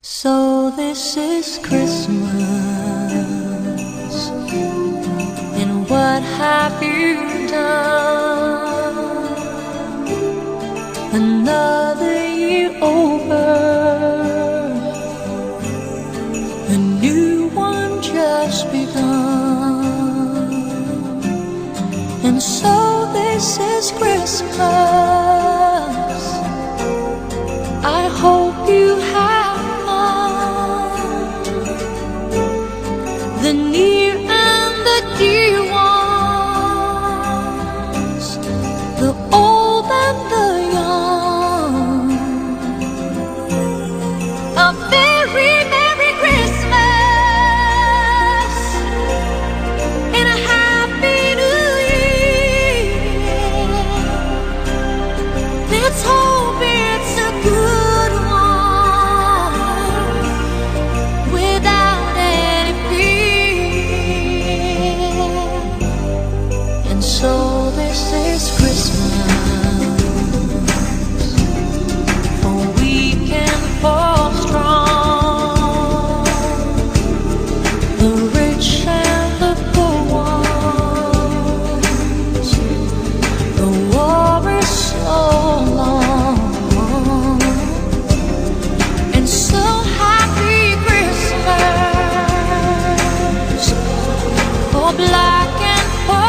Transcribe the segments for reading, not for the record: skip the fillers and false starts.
So this is Christmas, and what have you done? Another year over, a new one just begun. And so this is Christmas. I hope you have the near and the dear ones, the old and the young. A very Merry Christmas and a Happy New Year. Let's hope it's a good one without any fear. So this is Christmas, for we can fall strong, the rich and the poor ones. The war is so long, and so happy Christmas for black and for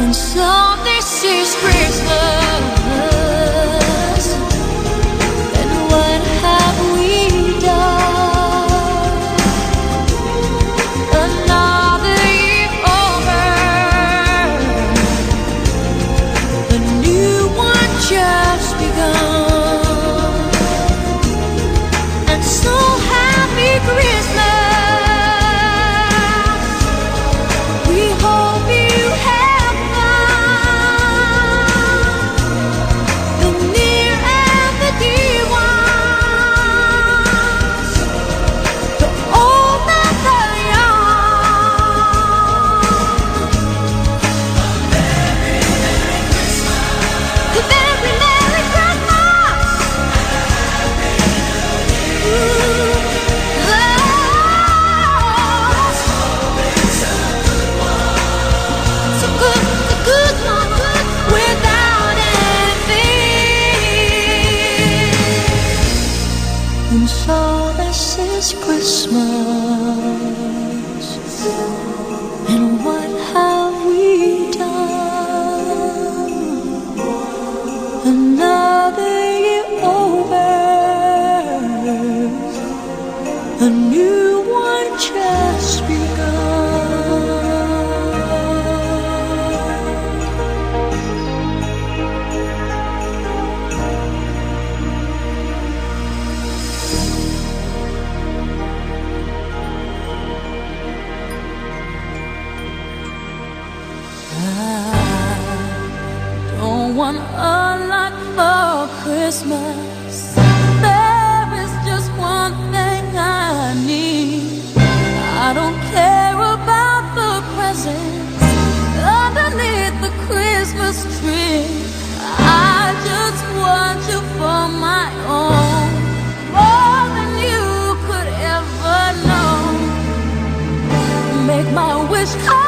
and so this is Christmas, and what have we done? Another year over, a new one just begun. And so happy Christmas, we hope you have and so this is Christmas, and what have we done? Another year over, a new one just begun. Don't want a lot for Christmas. There is just one thing I need. I don't care about the presents underneath the Christmas tree. I just want you for my own, more than you could ever know. Make my wish come